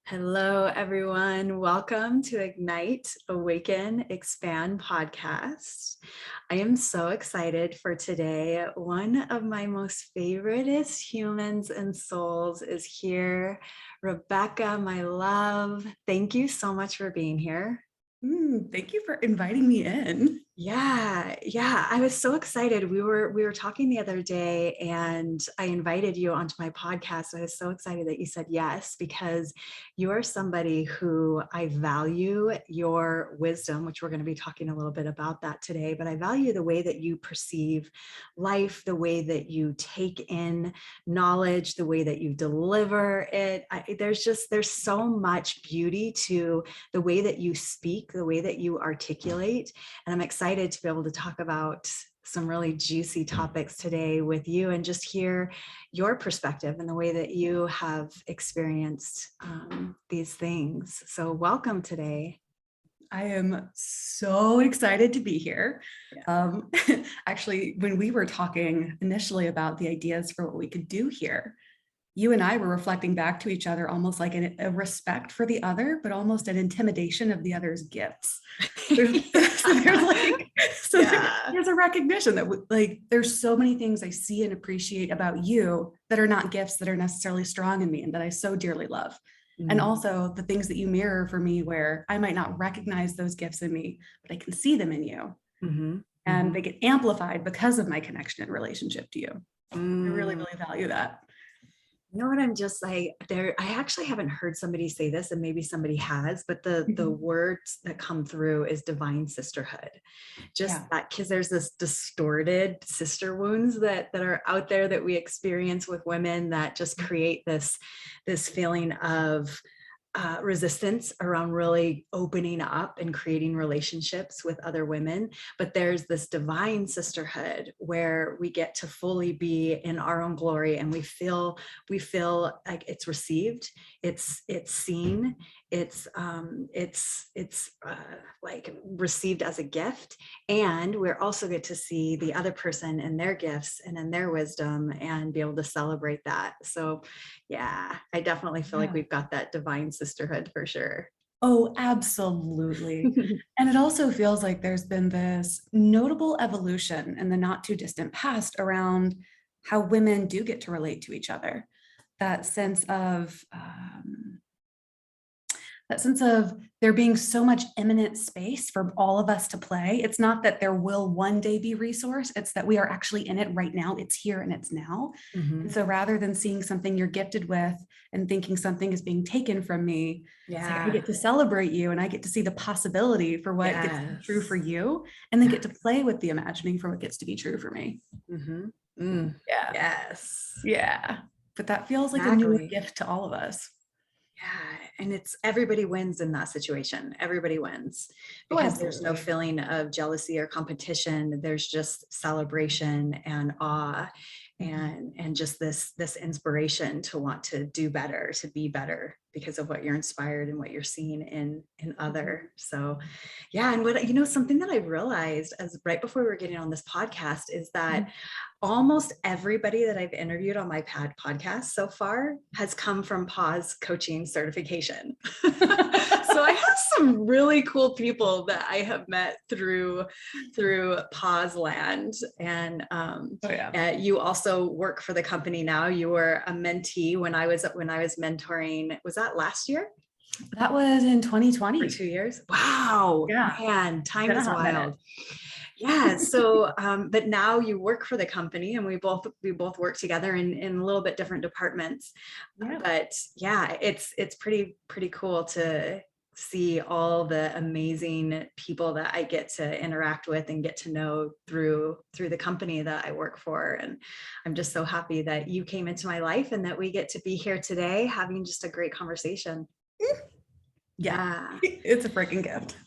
Hello, everyone. Welcome to Ignite, Awaken, Expand podcast. I am so excited for today. One of my most favoriteest humans and souls is here. Rebecca, my love, thank you so much for being here. Thank you for inviting me in. Yeah. I was so excited. We were talking the other day and I invited you onto my podcast. I was so excited that you said yes, because you are somebody who I value your wisdom, which we're going to be talking a little bit about that today, but I value the way that you perceive life, the way that you take in knowledge, the way that you deliver it. There's so much beauty to the way that you speak, the way that you articulate. And I'm excited to be able to talk about some really juicy topics today with you and just hear your perspective and the way that you have experienced these things. So welcome today. I am so excited to be here. Yeah. Actually, when we were talking initially about the ideas for what we could do here, you and I were reflecting back to each other almost like a respect for the other, but almost an intimidation of the other's gifts. There's a recognition that there's so many things I see and appreciate about you that are not gifts that are necessarily strong in me and that I so dearly love. Mm-hmm. And also the things that you mirror for me where I might not recognize those gifts in me, but I can see them in you. Mm-hmm. And they get amplified because of my connection and relationship to you. I really, really value that. You know what, I'm just like there. I actually haven't heard somebody say this, and maybe somebody has, but the words that come through is divine sisterhood. Just that, because there's this distorted sister wounds that are out there that we experience with women that just create this feeling of resistance around really opening up and creating relationships with other women. But there's this divine sisterhood where we get to fully be in our own glory, and we feel like it's received, it's seen, it's like received as a gift. And we're also get to see the other person and their gifts and in their wisdom and be able to celebrate that. So yeah, I definitely feel like we've got that divine sisterhood for sure. Oh, absolutely. And it also feels like there's been this notable evolution in the not too distant past around how women do get to relate to each other. That sense of there being so much imminent space for all of us to play. It's not that there will one day be resource, it's that we are actually in it right now. It's here and it's now. Mm-hmm. And so rather than seeing something you're gifted with and thinking something is being taken from me, it's like I get to celebrate you and I get to see the possibility for what gets to be true for you, and then get to play with the imagining for what gets to be true for me. Mm-hmm. Yeah. But that feels like a new gift to all of us. Yeah. And it's everybody wins in that situation. Everybody wins because there's no feeling of jealousy or competition. There's just celebration and awe and just this inspiration to want to do better, to be better because of what you're inspired and what you're seeing in other. So yeah. And what, something that I realized as right before we were getting on this podcast is that almost everybody that I've interviewed on my podcast so far has come from Pause coaching certification. So I have some really cool people that I have met through Pause land. And you also work for the company now. You were a mentee when I was mentoring. Was that last year? That was in 2020. For 2 years. Wow. Yeah. Man, time is wild. Yeah. So, but now you work for the company, and we both work together in a little bit different departments. Yeah. But yeah, it's pretty cool to see all the amazing people that I get to interact with and get to know through the company that I work for. And I'm just so happy that you came into my life and that we get to be here today having just a great conversation. Yeah. It's a freaking gift.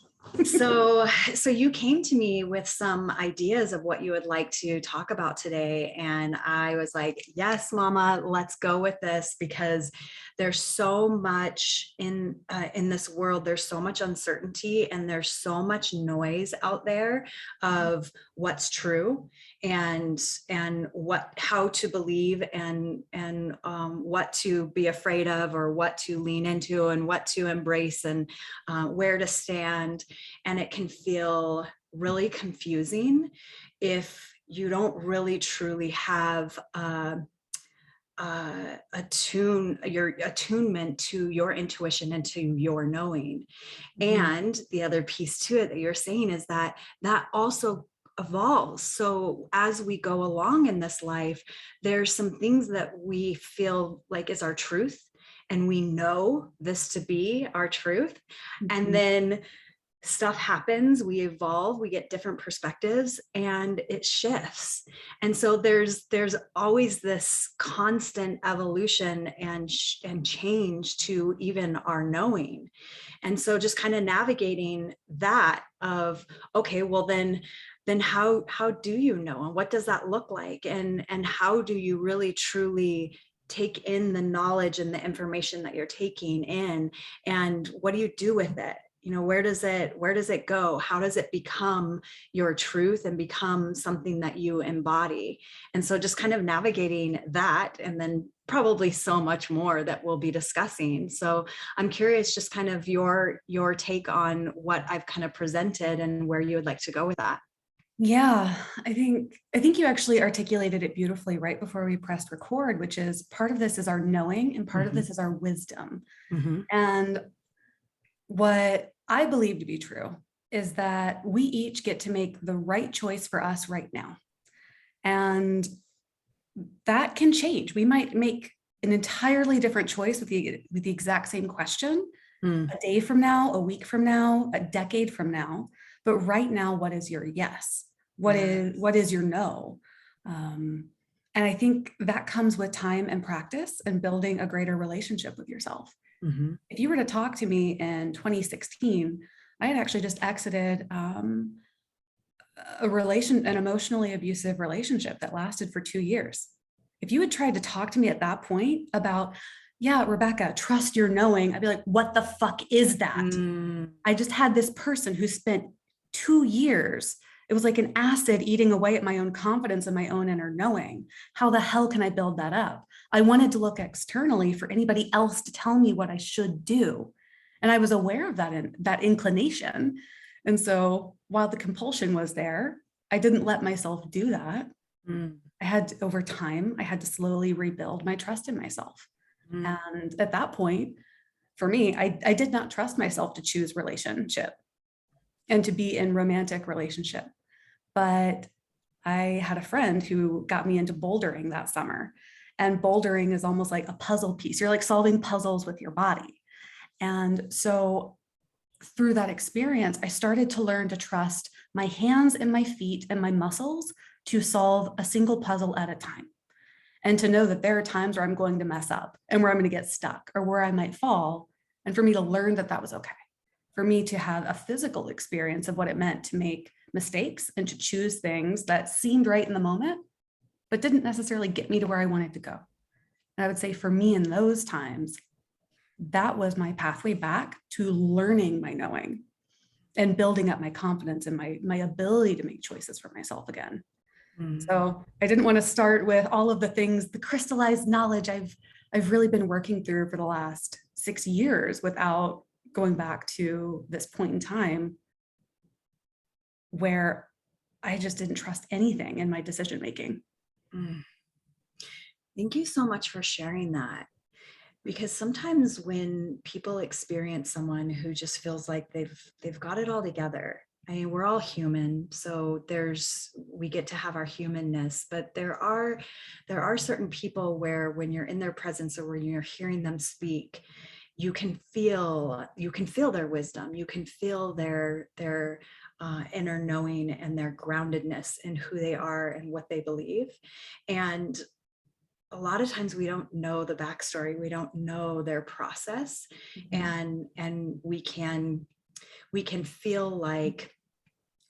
So you came to me with some ideas of what you would like to talk about today. And I was like, yes, mama, let's go with this, because there's so much in this world. There's so much uncertainty and there's so much noise out there of what's true and what, how to believe and what to be afraid of, or what to lean into and what to embrace, and where to stand. And it can feel really confusing if you don't really truly have your attunement to your intuition and to your knowing. And the other piece to it that you're saying is that that also evolves. So as we go along in this life, there's some things that we feel like is our truth, and we know this to be our truth. And then stuff happens, we evolve, we get different perspectives, and it shifts. And so there's always this constant evolution and change to even our knowing. And so just kind of navigating that of, okay, well then how do you know, and what does that look like, and how do you really truly take in the knowledge and the information that you're taking in, and what do you do with it? You know, where does it go? How does it become your truth and become something that you embody? And so just kind of navigating that, and then probably so much more that we'll be discussing. So I'm curious, just kind of your take on what I've kind of presented and where you would like to go with that. Yeah, I think you actually articulated it beautifully right before we pressed record, which is part of this is our knowing and part of this is our wisdom. And what I believe to be true is that we each get to make the right choice for us right now. And that can change. We might make an entirely different choice with the exact same question a day from now, a week from now, a decade from now. But right now, what is your yes? What is your no? And I think that comes with time and practice and building a greater relationship with yourself. If you were to talk to me in 2016, I had actually just exited an emotionally abusive relationship that lasted for 2 years. If you had tried to talk to me at that point about, yeah, Rebecca, trust your knowing, I'd be like, what the fuck is that? I just had this person who spent 2 years. It was like an acid eating away at my own confidence and my own inner knowing. How the hell can I build that up? I wanted to look externally for anybody else to tell me what I should do. And I was aware of that inclination. And so while the compulsion was there, I didn't let myself do that. Over time, I had to slowly rebuild my trust in myself. And at that point, for me, I did not trust myself to choose relationship and to be in romantic relationship. But I had a friend who got me into bouldering that summer. And bouldering is almost like a puzzle piece. You're like solving puzzles with your body. And so through that experience, I started to learn to trust my hands and my feet and my muscles to solve a single puzzle at a time. And to know that there are times where I'm going to mess up and where I'm going to get stuck or where I might fall. And for me to learn that that was okay. For me to have a physical experience of what it meant to make mistakes and to choose things that seemed right in the moment, but didn't necessarily get me to where I wanted to go. And I would say for me in those times, that was my pathway back to learning my knowing and building up my confidence and my ability to make choices for myself again. So I didn't want to start with all of the things, the crystallized knowledge I've really been working through for the last 6 years without going back to this point in time where I just didn't trust anything in my decision making. Thank you so much for sharing that. Because sometimes when people experience someone who just feels like they've got it all together, I mean, we're all human, so we get to have our humanness, but there are certain people where when you're in their presence or when you're hearing them speak, you can feel their wisdom, you can feel their inner knowing and their groundedness in who they are and what they believe. And a lot of times we don't know the backstory, we don't know their process, and we can we can feel like,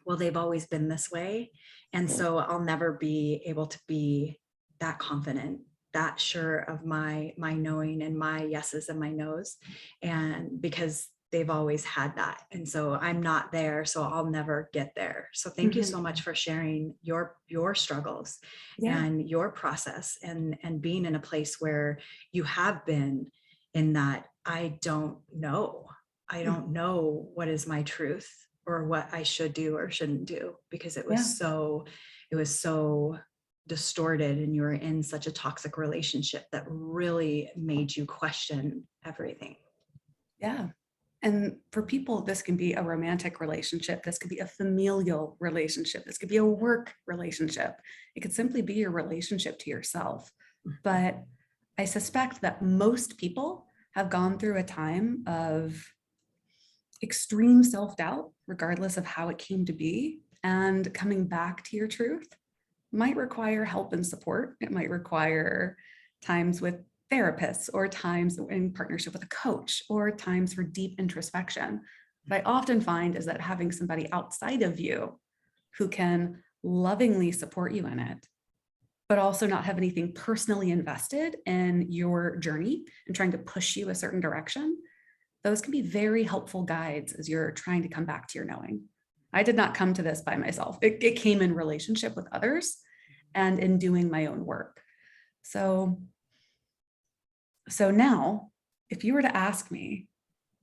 well, they've always been this way. And so I'll never be able to be that confident, that sure of my knowing and my yeses and my nos. And because they've always had that. And so I'm not there, so I'll never get there. So thank you so much for sharing your struggles and your process, and being in a place where you have been in that, I don't know. I don't know what is my truth or what I should do or shouldn't do, because it was so distorted, and you were in such a toxic relationship that really made you question everything. Yeah. And for people, this can be a romantic relationship. This could be a familial relationship. This could be a work relationship. It could simply be your relationship to yourself. But I suspect that most people have gone through a time of extreme self-doubt, regardless of how it came to be. And coming back to your truth might require help and support. It might require times with therapists, or times in partnership with a coach, or times for deep introspection. What I often find is that having somebody outside of you who can lovingly support you in it, but also not have anything personally invested in your journey and trying to push you a certain direction, those can be very helpful guides as you're trying to come back to your knowing. I did not come to this by myself. It came in relationship with others and in doing my own work. So now, if you were to ask me,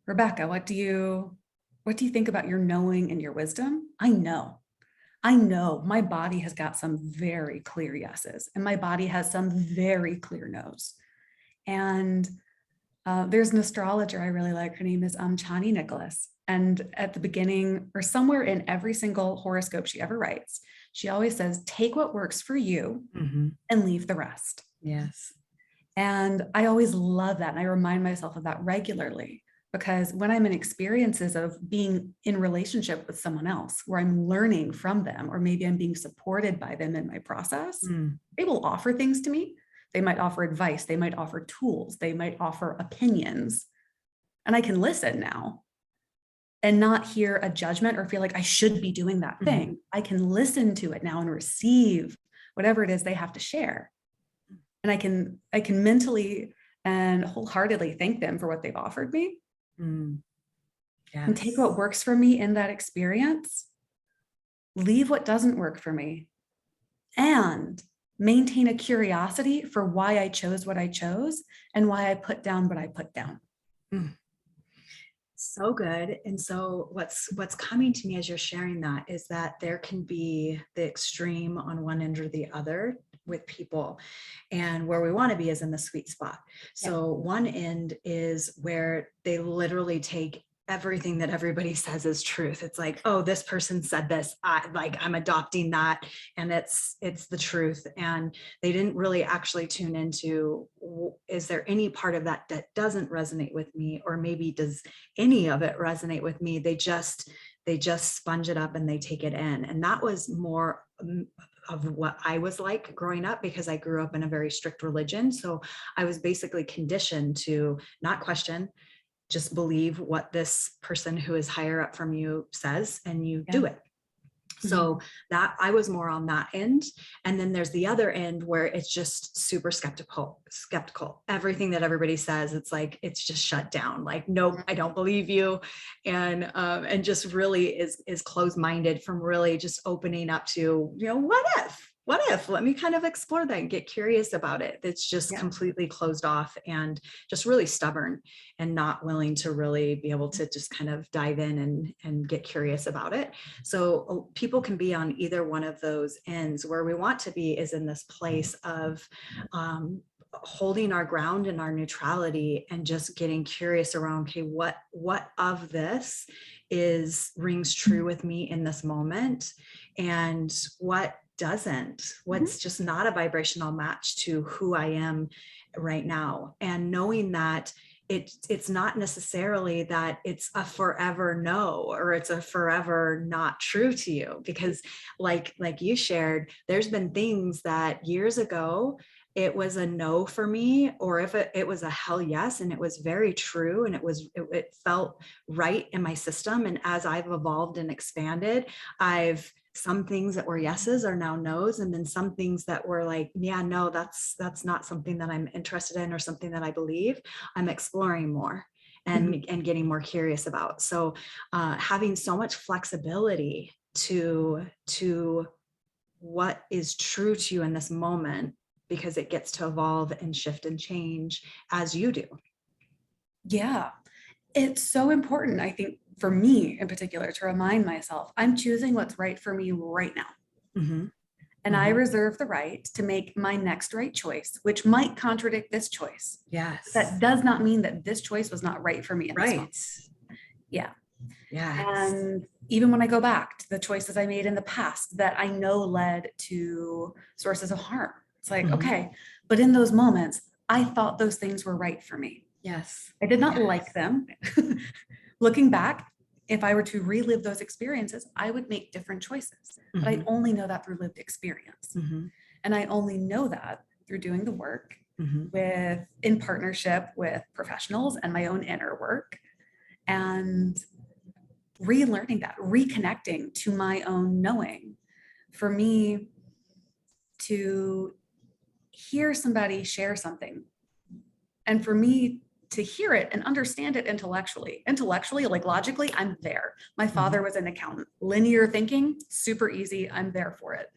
Rebecca, what do you think about your knowing and your wisdom? I know my body has got some very clear yeses, and my body has some very clear nos. And there's an astrologer I really like. Her name is Chani Nicholas. And at the beginning, or somewhere in every single horoscope she ever writes, she always says, take what works for you and leave the rest. Yes. And I always love that. And I remind myself of that regularly, because when I'm in experiences of being in relationship with someone else, where I'm learning from them, or maybe I'm being supported by them in my process, they will offer things to me. They might offer advice. They might offer tools. They might offer opinions. And I can listen now and not hear a judgment or feel like I should be doing that thing. I can listen to it now and receive whatever it is they have to share. And I can mentally and wholeheartedly thank them for what they've offered me. Yes. And take what works for me in that experience, leave what doesn't work for me, and maintain a curiosity for why I chose what I chose and why I put down what I put down. So good. And so what's coming to me as you're sharing that is that there can be the extreme on one end or the other with people, and where we want to be is in the sweet spot. So one end is where they literally take everything that everybody says is truth. It's like, oh, this person said this, I'm adopting that, and it's the truth. And they didn't really actually tune into, is there any part of that that doesn't resonate with me, or maybe does any of it resonate with me? They just sponge it up and they take it in. And that was more of what I was like growing up, because I grew up in a very strict religion. So I was basically conditioned to not question, just believe what this person who is higher up from you says, and you do it. So that I was more on that end. And then there's the other end where it's just super skeptical. Everything that everybody says, it's like, it's just shut down. Like, nope, I don't believe you. And just really is closed-minded from really just opening up to, what if, let me kind of explore that and get curious about it. It's just completely closed off and just really stubborn and not willing to really be able to just kind of dive in and get curious about it. So people can be on either one of those ends. Where we want to be is in this place of holding our ground and our neutrality, and just getting curious around, okay, what of this rings true with me in this moment, and what doesn't, what's just not a vibrational match to who I am right now. And knowing that it's not necessarily that it's a forever no, or it's a forever not true to you, because like you shared, there's been things that years ago, it was a no for me, or if it was a hell yes, and it was very true, and it felt right in my system. And as I've evolved and expanded, some things that were yeses are now nos, and then some things that were like, yeah, no, that's not something that I'm interested in or something that I believe. I'm exploring more and getting more curious about. So having so much flexibility to what is true to you in this moment, because it gets to evolve and shift and change as you do. Yeah, it's so important, I think, for me in particular, to remind myself I'm choosing what's right for me right now. Mm-hmm. And I reserve the right to make my next right choice, which might contradict this choice. Yes. That does not mean that this choice was not right for me in this moment. Yeah. Yes. And even when I go back to the choices I made in the past that I know led to sources of harm, it's like, okay, but in those moments, I thought those things were right for me. Yes. I did not like them. Looking back, if I were to relive those experiences, I would make different choices. But I only know that through lived experience. And I only know that through doing the work in partnership with professionals and my own inner work, and relearning that, reconnecting to my own knowing. For me to hear somebody share something, and for me to hear it and understand it intellectually, like logically, I'm there. My father was an accountant. Linear thinking, super easy. I'm there for it.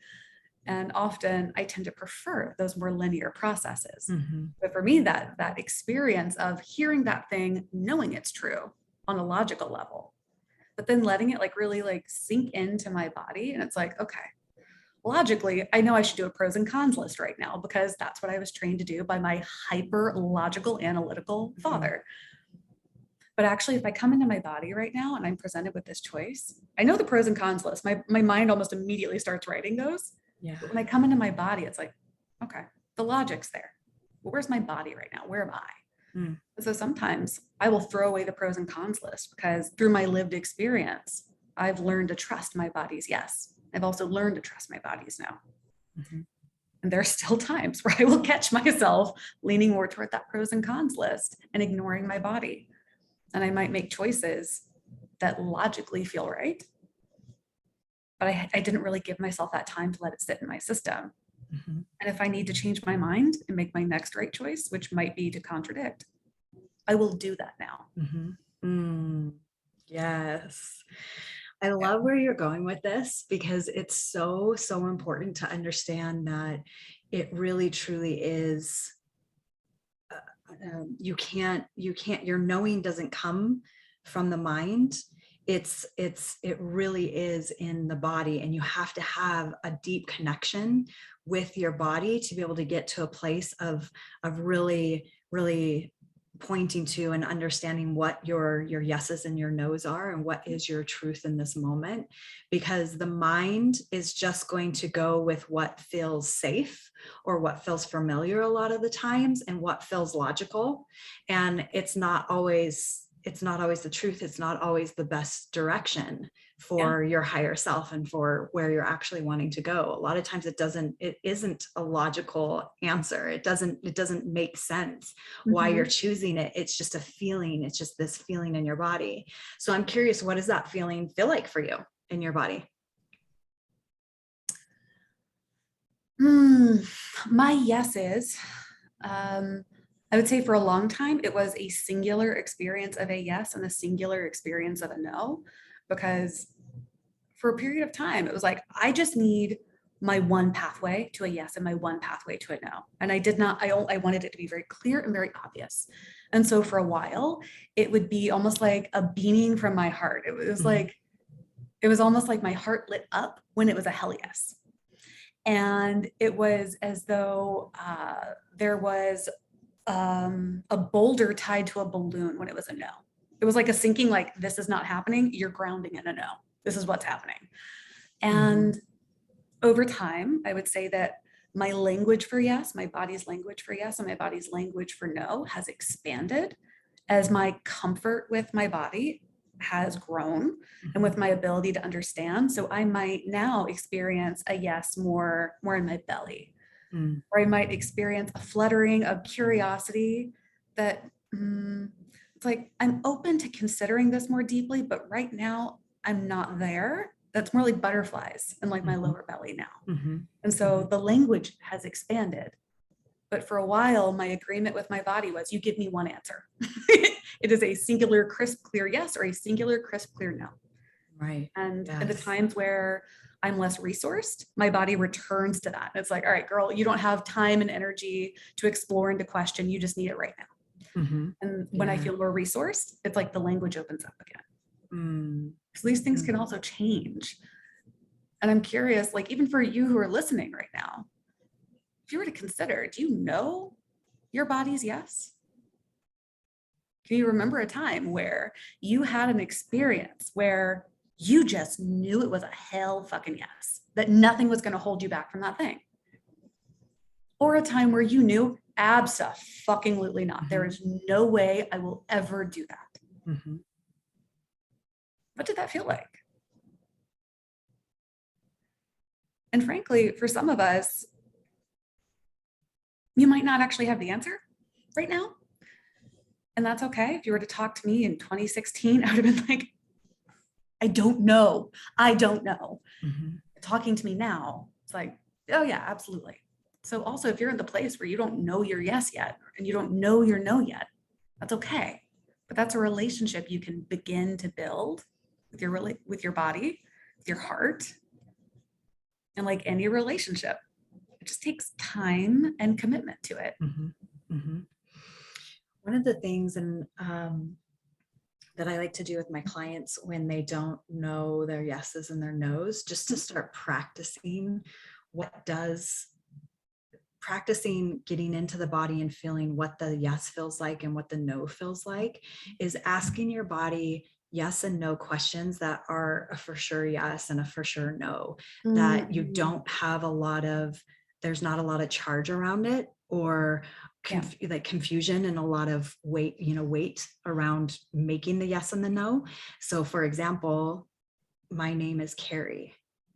And often I tend to prefer those more linear processes. But for me, that experience of hearing that thing, knowing it's true on a logical level, but then letting it like really like sink into my body. And it's like, okay, logically, I know I should do a pros and cons list right now because that's what I was trained to do by my hyper logical, analytical father. But actually, if I come into my body right now and I'm presented with this choice, I know the pros and cons list. My mind almost immediately starts writing those. Yeah. But when I come into my body, it's like, okay, the logic's there. But where's my body right now? Where am I? And so sometimes I will throw away the pros and cons list because through my lived experience, I've learned to trust my body's yes. I've also learned to trust my body's no. And there are still times where I will catch myself leaning more toward that pros and cons list and ignoring my body. And I might make choices that logically feel right, but I didn't really give myself that time to let it sit in my system. And if I need to change my mind and make my next right choice, which might be to contradict, I will do that now. Yes. I love where you're going with this, because it's so important to understand that it really truly is, your knowing doesn't come from the mind. It really is in the body, and you have to have a deep connection with your body to be able to get to a place of really pointing to and understanding what your yeses and your nos are, and what is your truth in this moment. Because the mind is just going to go with what feels safe or what feels familiar a lot of the times, and what feels logical. And it's not always the truth. It's not always the best direction for your higher self and for where you're actually wanting to go. A lot of times it isn't a logical answer. It doesn't make sense why you're choosing it. It's just a feeling. It's just this feeling in your body. So I'm curious, what does that feeling feel like for you in your body? My yeses, I would say for a long time, it was a singular experience of a yes and a singular experience of a no, because for a period of time, it was like, I just need my one pathway to a yes and my one pathway to a no. And I wanted it to be very clear and very obvious. And so for a while, it would be almost like a beaming from my heart. It was like, it was almost like my heart lit up when it was a hell yes. And it was as though there was a boulder tied to a balloon when it was a no. It was like a sinking, like, this is not happening. You're grounding in a no. This is what's happening. And over time, I would say that my language for yes, my body's language for yes, and my body's language for no has expanded as my comfort with my body has grown and with my ability to understand. So I might now experience a yes more in my belly. Mm. or I might experience a fluttering of curiosity that it's like, I'm open to considering this more deeply, but right now I'm not there. That's more like butterflies and like my Mhm. lower belly now. Mhm. And so the language has expanded. But for a while, my agreement with my body was, you give me one answer. It is a singular, crisp, clear yes, or a singular, crisp, clear no. Right. And in the Yes. times where I'm less resourced, my body returns to that. It's like, all right, girl, you don't have time and energy to explore and to question. You just need it right now. Mhm. And when I Yeah. feel more resourced, it's like the language opens up again. Mm. So these things can Mm. also change. And I'm curious, like, even for you who are listening right now, if you were to consider, do you know your body's yes? Can you remember a time where you had an experience where you just knew it was a hell fucking yes, that nothing was going to hold you back from that thing? Or a time where you knew abso-fucking-lutely not. There is no way I will ever do that. Mhm. What did that feel like? And frankly, for some of us, you might not actually have the answer right now. And that's okay. If you were to talk to me in 2016, I would have been like, I don't know. I don't know. Mhm. Talking to me now, it's like, oh yeah, absolutely. So also, if you're in the place where you don't know your yes yet, and you don't know your no yet, that's okay. But that's a relationship you can begin to build with your body, with your heart, and like any relationship, it just takes time and commitment to it. Mhm. Mhm. One of the things that I like to do with my clients when they don't know their yeses and their nos, just to start practicing what does practicing getting into the body and feeling what the yes feels like and what the no feels like, is asking your body yes and no questions that are a for sure yes and a for sure no, that you don't have a lot of, there's not a lot of charge around it, or like confusion and a lot of weight around making the yes and the no. So for example, my name is Carrie.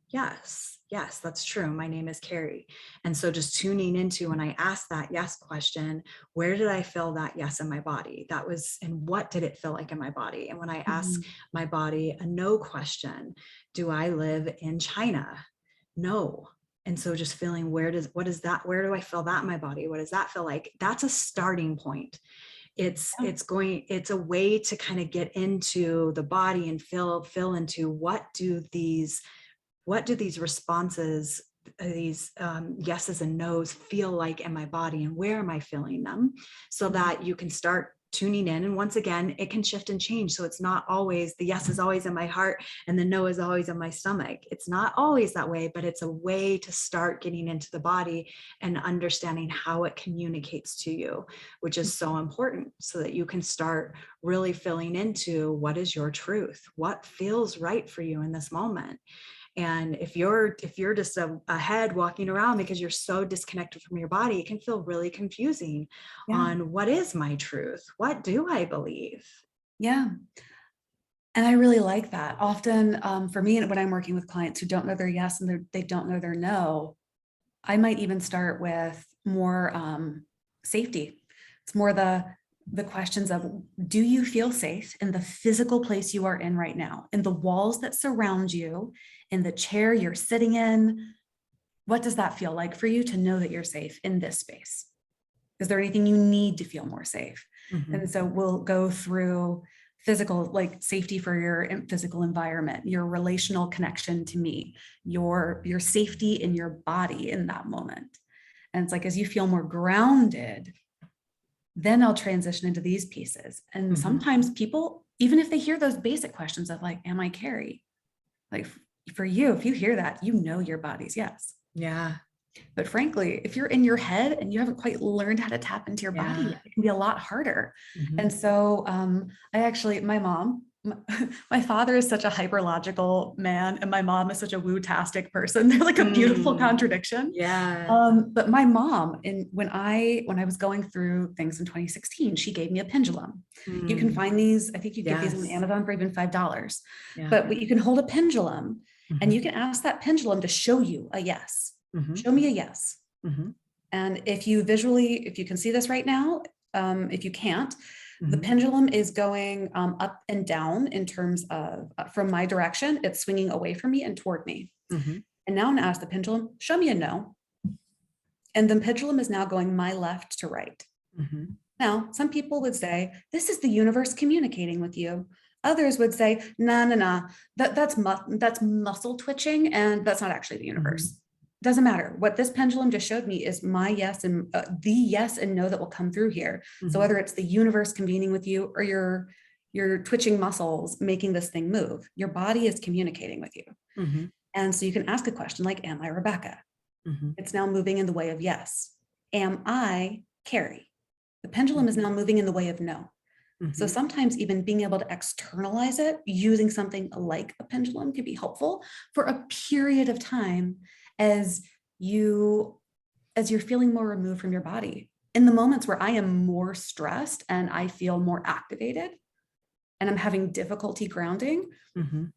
Yes, that's true. My name is Carrie. And so just tuning into, when I ask that yes question, where did I feel that yes in my body? That was, and what did it feel like in my body? And when I ask my body a no question, do I live in China? No. And so just feeling, where do I feel that in my body? What does that feel like? That's a starting point. It's a way to kind of get into the body and feel into what do these responses, these yeses and nos feel like in my body, and where am I feeling them, so that you can start tuning in. And once again, it can shift and change. So it's not always the yes is always in my heart and the no is always in my stomach. It's not always that way, but it's a way to start getting into the body and understanding how it communicates to you, which is so important, so that you can start really filling into what is your truth, what feels right for you in this moment. And if you're just a head walking around because you're so disconnected from your body, it can feel really confusing on what is my truth? What do I believe? Yeah. And I really like that. Often for me, when I'm working with clients who don't know their yes and they don't know their no, I might even start with more safety. It's more the questions of, do you feel safe in the physical place you are in right now, in the walls that surround you, in the chair you're sitting in? What does that feel like for you to know that you're safe in this space? Is there anything you need to feel more safe? Mm-hmm. And so we'll go through physical, like safety for your physical environment, your relational connection to me, your safety in your body in that moment. And it's like, as you feel more grounded, then I'll transition into these pieces. And sometimes people, even if they hear those basic questions of like, am I Carrie? Like for you, if you hear that, you know your body's yes. Yeah. But frankly, if you're in your head and you haven't quite learned how to tap into your body yet, it can be a lot harder. And so my father is such a hyperlogical man, and my mom is such a woo-tastic person. They're like a beautiful contradiction. Yeah. But my mom, when I was going through things in 2016, she gave me a pendulum. You can find these, I think you get these on Amazon for even $5. Yeah. But you can hold a pendulum and you can ask that pendulum to show you a yes. Show me a yes. And if you can see this right now, if you can't, the Mhm. pendulum is going up and down in terms of from my direction. It's swinging away from me and toward me. Mhm. And now I'm gonna ask the pendulum, show me a no. And the pendulum is now going my left to right. Mhm. Now, some people would say, this is the universe communicating with you. Others would say, no, no, no, that's muscle twitching, and that's not actually the universe. Doesn't matter. What this pendulum just showed me is my yes and the yes and no that will come through here. So Mhm. whether it's the universe convening with you or your twitching muscles making this thing move, your body is communicating with you. Mhm. And so you can ask a question like, am I Rebecca? Mhm. It's now moving in the way of yes. Am I Carrie? The pendulum is Mhm. now moving in the way of no. So Mhm. sometimes even being able to externalize it using something like a pendulum can be helpful for a period of time as you as you're feeling more removed from your body. In the moments where I am more stressed and I feel more activated and I'm having difficulty grounding, Mhm.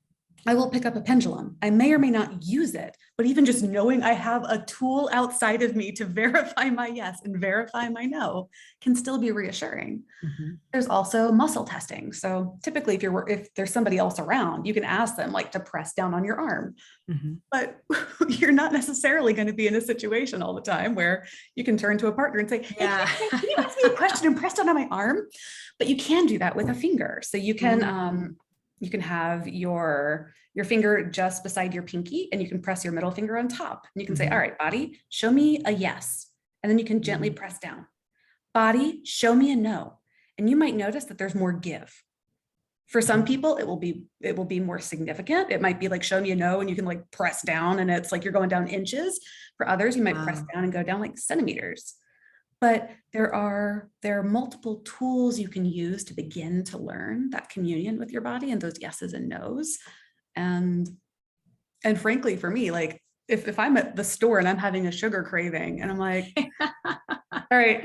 I will pick up a pendulum. I may or may not use it, but even just knowing I have a tool outside of me to verify my yes and verify my no can still be reassuring. Mhm. There's also muscle testing. So typically if there's somebody else around, you can ask them like to press down on your arm. Mhm. But you're not necessarily going to be in a situation all the time where you can turn to a partner and say, hey, Yeah. can you ask me a question and press down on my arm? But you can do that with a finger. So you can have your finger just beside your pinky and you can press your middle finger on top. And you can say, all Mhm. right, body, show me a yes. And then you can gently Mhm. press down. Body, show me a no. And you might notice that there's more give. For some people, it will be more significant. It might be like, show me a no, and you can like press down and it's like you're going down inches. For others, you might press Wow. down and go down like centimeters. But there are multiple tools you can use to begin to learn that communion with your body and those yeses and nos. And and frankly, for me, like if I'm at the store and I'm having a sugar craving and I'm like, all right,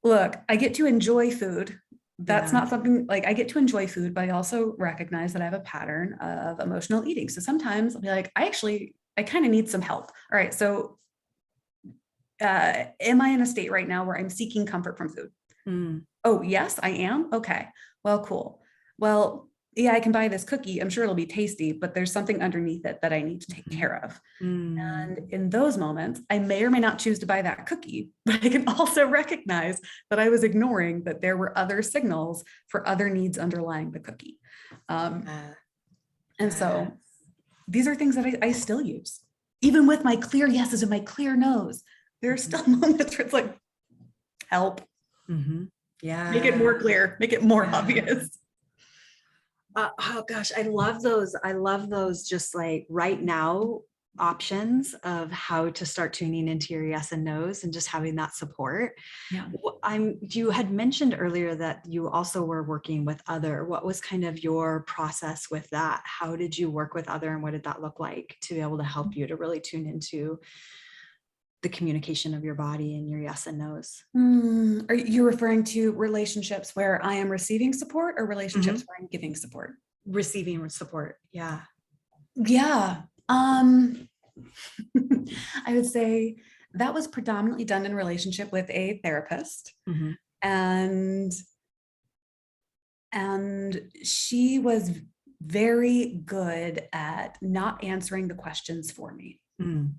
look, I get to enjoy food. That's Yeah. not something like I get to enjoy food, but I also recognize that I have a pattern of emotional eating. So sometimes I'll be like, I kind of need some help. All right. So am I in a state right now where I'm seeking comfort from food? Mm. Oh, yes, I am. Okay. Well, cool. Well, yeah, I can buy this cookie. I'm sure it'll be tasty, but there's something underneath it that I need to take Mhm. care of. Mm. And in those moments, I may or may not choose to buy that cookie, but I can also recognize that I was ignoring that there were other signals for other needs underlying the cookie. Um, Yeah. and Yeah. so these are things that I still use. Even with my clear yeses and my clear nos, there are Mhm. still moments where it's like, help, Mhm. make it Yeah. more clear, make it more Yeah. obvious. Oh gosh, I love those. I love those just like right now options of how to start tuning into your yes and no's and just having that support. Yeah. You had mentioned earlier that you also were working with other. What was kind of your process with that? How did you work with other and what did that look like to be able to help you to really tune into the communication of your body and your yes and no's? Are you referring to relationships where I am receiving support or relationships Mhm. where I'm giving support? Receiving support. Yeah. Yeah. I would say that was predominantly done in relationship with a therapist. Mhm. And she was very good at not answering the questions for me. Mm.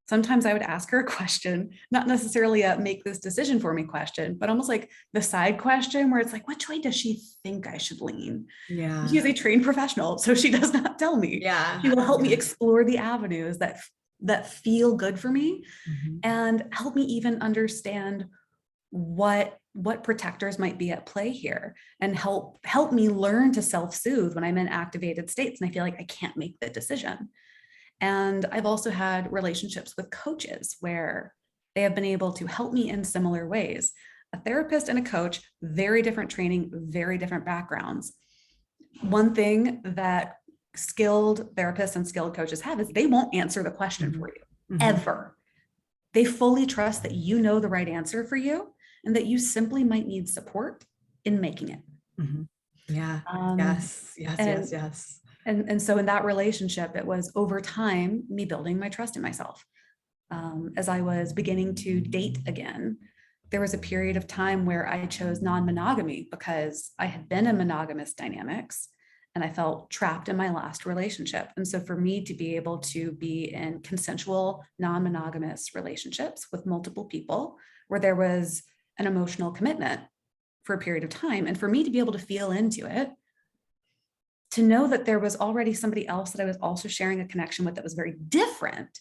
Sometimes I would ask her a question, not necessarily a make this decision for me question, but almost like the side question where it's like, which way does she think I should lean? She is Yeah. a trained professional, so she does not tell me. She Yeah. will help me Yeah. explore the avenues that feel good for me Mhm. and help me even understand what protectors might be at play here and help me learn to self-soothe when I'm in activated states and I feel like I can't make the decision. And I've also had relationships with coaches where they have been able to help me in similar ways. A therapist and a coach, very different training, very different backgrounds. One thing that skilled therapists and skilled coaches have is they won't answer the question Mhm. for you Mhm. ever. They fully trust that you know the right answer for you and that you simply might need support in making it. Mhm. Yeah. Um, Yes. Yes. Yes. and Yes. and so in that relationship, it was over time me building my trust in myself. as I was beginning to date again, there was a period of time where I chose non-monogamy because I had been in monogamous dynamics and I felt trapped in my last relationship. And so for me to be able to be in consensual, non-monogamous relationships with multiple people where there was an emotional commitment for a period of time, and for me to be able to feel into it, to know that there was already somebody else that I was also sharing a connection with that was very different,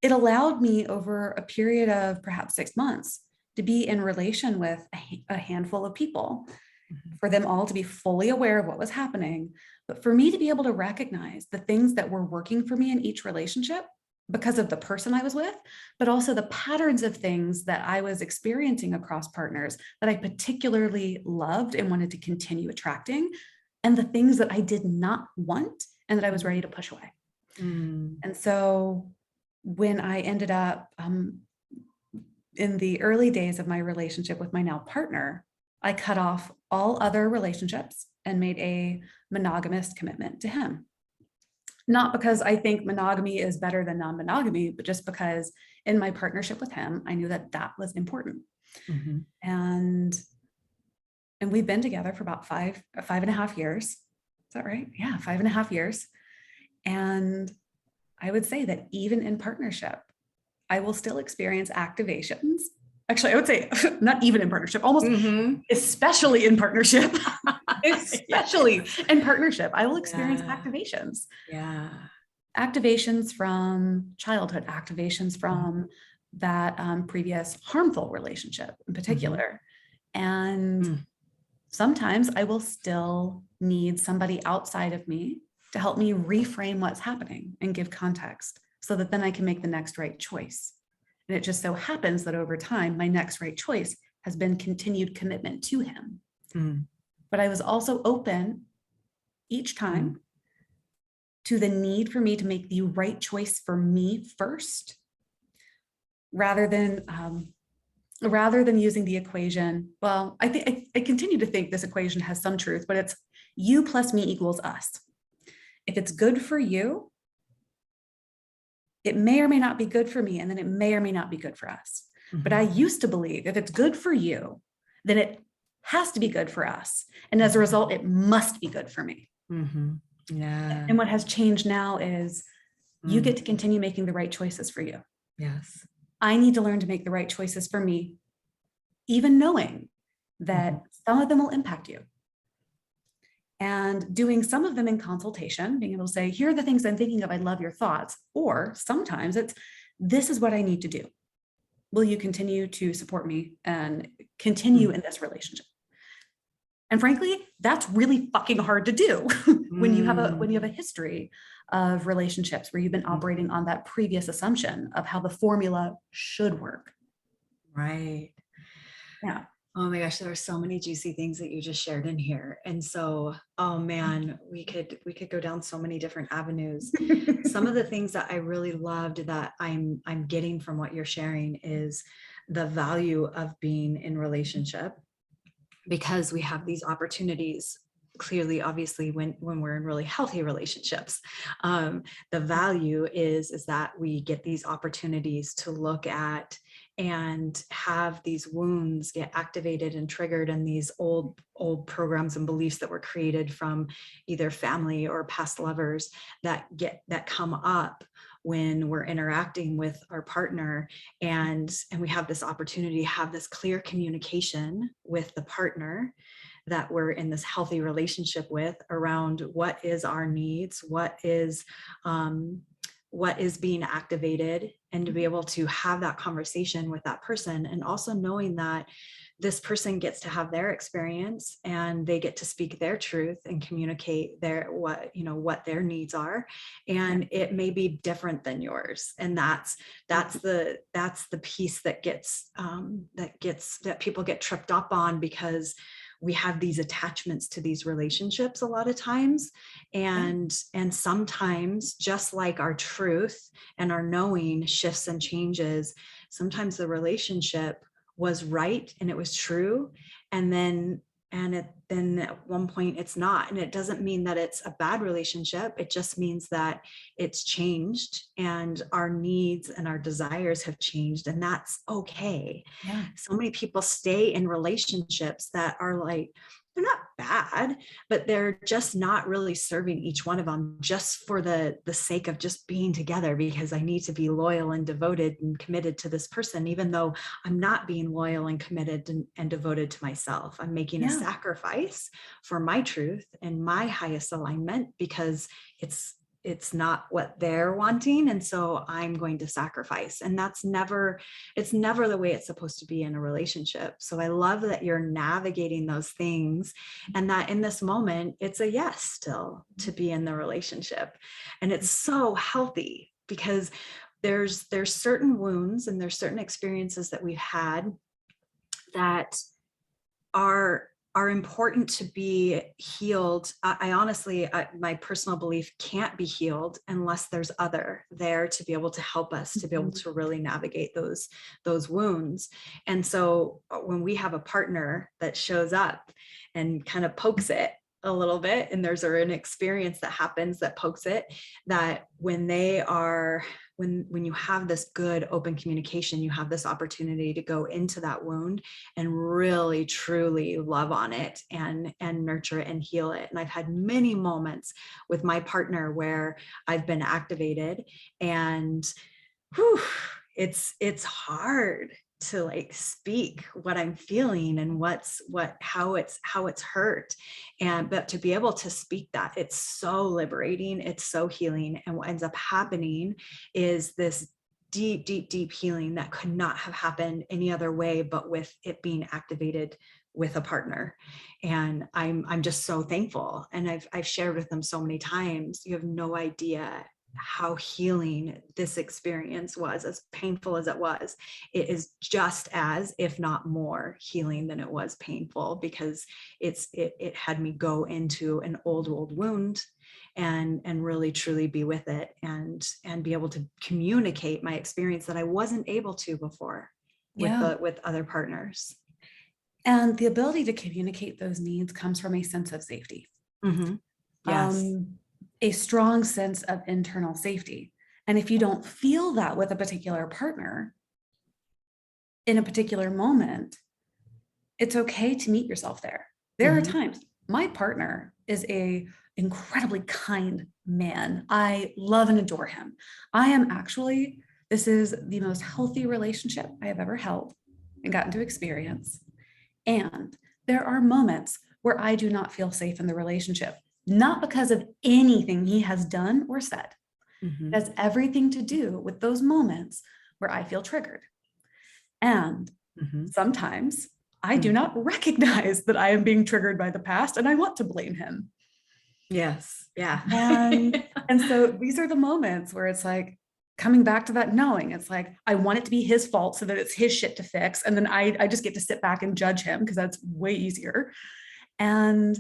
it allowed me over a period of perhaps 6 months to be in relation with a handful of people, for them all to be fully aware of what was happening, but for me to be able to recognize the things that were working for me in each relationship because of the person I was with, but also the patterns of things that I was experiencing across partners that I particularly loved and wanted to continue attracting, and the things that I did not want and that I was ready to push away. And so when I ended up in the early days of my relationship with my now partner, I cut off all other relationships and made a monogamous commitment to him. Not because I think monogamy is better than non-monogamy, but just because in my partnership with him, I knew that that was important. And we've been together for about 5.5 years. Is that right? Yeah, 5.5 years. And I would say that even in partnership, I will still experience activations. Actually, I would say not even in partnership, almost especially in partnership, especially in partnership, I will experience activations. Yeah. Activations from childhood, activations from that previous harmful relationship in particular. And sometimes I will still need somebody outside of me to help me reframe what's happening and give context so that then I can make the next right choice. And it just so happens that over time, my next right choice has been continued commitment to him. But I was also open each time to the need for me to make the right choice for me first, rather than using the equation. Well, I continue to think this equation has some truth, but it's you plus me equals us. If it's good for you, it may or may not be good for me, and then it may or may not be good for us. But I used to believe if it's good for you, then it has to be good for us. And as a result, it must be good for me. Yeah. And what has changed now is you get to continue making the right choices for you. Yes. I need to learn to make the right choices for me, even knowing that some of them will impact you. And doing some of them in consultation, being able to say, here are the things I'm thinking of, I love your thoughts. Or sometimes it's, this is what I need to do. Will you continue to support me and continue in this relationship? And frankly, that's really fucking hard to do when you have a history of relationships where you've been operating on that previous assumption of how the formula should work. Right. Yeah. Oh my gosh, there are so many juicy things that you just shared in here. And so, oh man, we could go down so many different avenues. Some of the things that I really loved that I'm getting from what you're sharing is the value of being in relationship, because we have these opportunities clearly, obviously, when we're in really healthy relationships. The value is that we get these opportunities to look at and have these wounds get activated and triggered, and these old programs and beliefs that were created from either family or past lovers that come up when we're interacting with our partner, and we have this opportunity to have this clear communication with the partner that we're in this healthy relationship with around what is our needs, what is being activated, and to be able to have that conversation with that person, and also knowing that this person gets to have their experience and they get to speak their truth and communicate what their needs are, and it may be different than yours. And that's the piece that people get tripped up on, because we have these attachments to these relationships a lot of times. And sometimes, just like our truth and our knowing shifts and changes, sometimes the relationship was right and it was true, and then And then at one point it's not. And it doesn't mean that it's a bad relationship. It just means that it's changed and our needs and our desires have changed. And that's okay. Yeah. So many people stay in relationships that are like, they're not bad, but they're just not really serving each one of them just for the sake of just being together, because I need to be loyal and devoted and committed to this person, even though I'm not being loyal and committed and devoted to myself. I'm making a Yeah. sacrifice for my truth and my highest alignment because it's not what they're wanting. And so I'm going to sacrifice. And it's never the way it's supposed to be in a relationship. So I love that you're navigating those things and that in this moment, it's a yes still to be in the relationship. And it's so healthy because there's certain wounds and there's certain experiences that we've had that are important to be healed. I honestly, my personal belief can't be healed unless there's other there to be able to help us to be able to really navigate those wounds. And so when we have a partner that shows up and kind of pokes it a little bit, and there's an experience that happens that pokes it, that when they are, when you have this good open communication, you have this opportunity to go into that wound and really truly love on it and nurture it and heal it. And I've had many moments with my partner where I've been activated and whew, it's hard to like speak what I'm feeling and how it's hurt. But to be able to speak that, it's so liberating, it's so healing. And what ends up happening is this deep, deep, deep healing that could not have happened any other way, but with it being activated with a partner. And I'm just so thankful. And I've shared with them so many times, you have no idea how healing this experience was. As painful as it was, it is just as, if not more, healing than it was painful, because it had me go into an old wound and really truly be with it and be able to communicate my experience that I wasn't able to before with other partners. And the ability to communicate those needs comes from a sense of safety. Mm-hmm. Yes. A strong sense of internal safety. And if you don't feel that with a particular partner in a particular moment, it's okay to meet yourself there. There are times my partner is a incredibly kind man. I love and adore him. This is the most healthy relationship I have ever held and gotten to experience. And there are moments where I do not feel safe in the relationship, not because of anything he has done or said. It has everything to do with those moments where I feel triggered. And sometimes I do not recognize that I am being triggered by the past and I want to blame him. Yes. Yeah. And so these are the moments where it's like coming back to that knowing, it's like, I want it to be his fault so that it's his shit to fix. And then I just get to sit back and judge him because that's way easier. And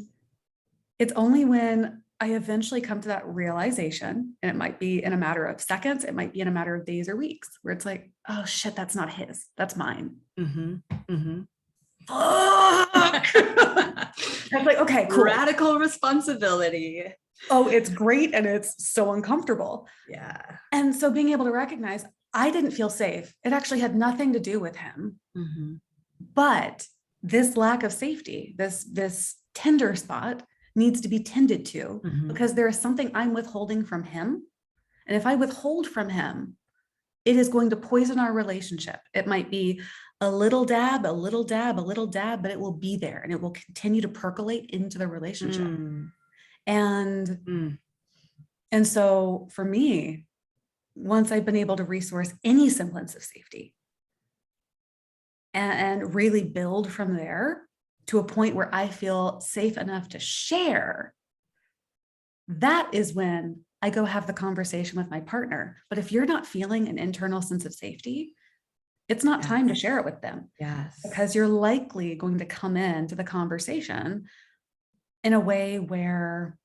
it's only when I eventually come to that realization, and it might be in a matter of seconds, it might be in a matter of days or weeks, where it's like, oh shit, that's not his, that's mine. Fuck. It's like, okay, cool. Radical responsibility. Oh, it's great. And it's so uncomfortable. Yeah. And so being able to recognize I didn't feel safe. It actually had nothing to do with him. But this lack of safety, this tender spot needs to be tended to because there is something I'm withholding from him. And if I withhold from him, it is going to poison our relationship. It might be a little dab, a little dab, a little dab, but it will be there and it will continue to percolate into the relationship. And so for me, once I've been able to resource any semblance of safety and really build from there to a point where I feel safe enough to share, that is when I go have the conversation with my partner. But if you're not feeling an internal sense of safety, it's not time to share it with them. Because you're likely going to come into the conversation in a way where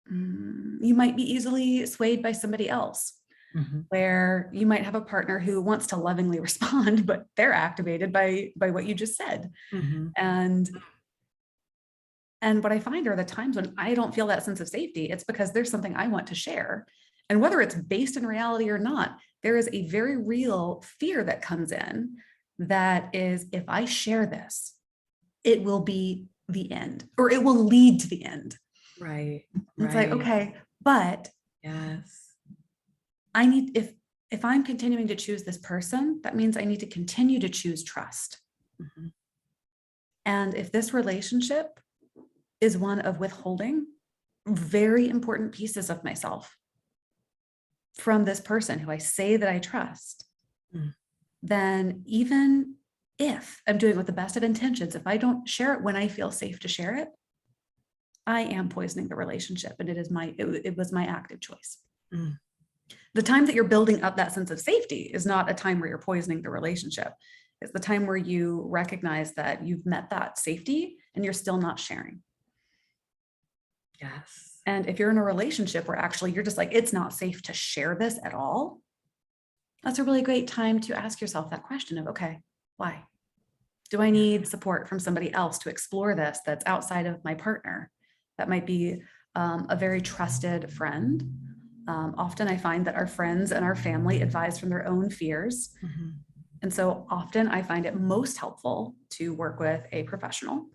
you might be easily swayed by somebody else. Mhm. where you might have a partner who wants to lovingly respond, but they're activated by what you just said. Mhm. And what I find are the times when I don't feel that sense of safety, it's because there's something I want to share. And whether it's based in reality or not, there is a very real fear that comes in that is, if I share this, it will be the end, or it will lead to the end. Right. And it's like, Right. okay, but Yes. I need, if I'm continuing to choose this person, that means I need to continue to choose trust. Mhm. And if this relationship is one of withholding very important pieces of myself from this person who I say that I trust, Mm. then even if I'm doing it with the best of intentions, if I don't share it when I feel safe to share it, I am poisoning the relationship, and it was my active choice. Mm. The time that you're building up that sense of safety is not a time where you're poisoning the relationship. It's the time where you recognize that you've met that safety and you're still not sharing. Yes. And if you're in a relationship where actually you're just like, it's not safe to share this at all, that's a really great time to ask yourself that question of, okay, why? Do I need support from somebody else to explore this that's outside of my partner? That might be a very trusted friend. Often I find that our friends and our family advise from their own fears. Mhm. And so often I find it most helpful to work with a professional.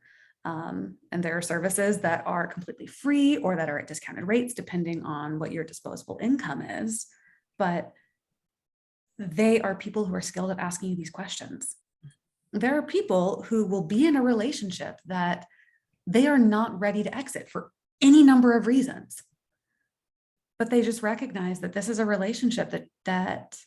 And there are services that are completely free or that are at discounted rates, depending on what your disposable income is. But they are people who are skilled at asking you these questions. There are people who will be in a relationship that they are not ready to exit for any number of reasons. But they just recognize that this is a relationship that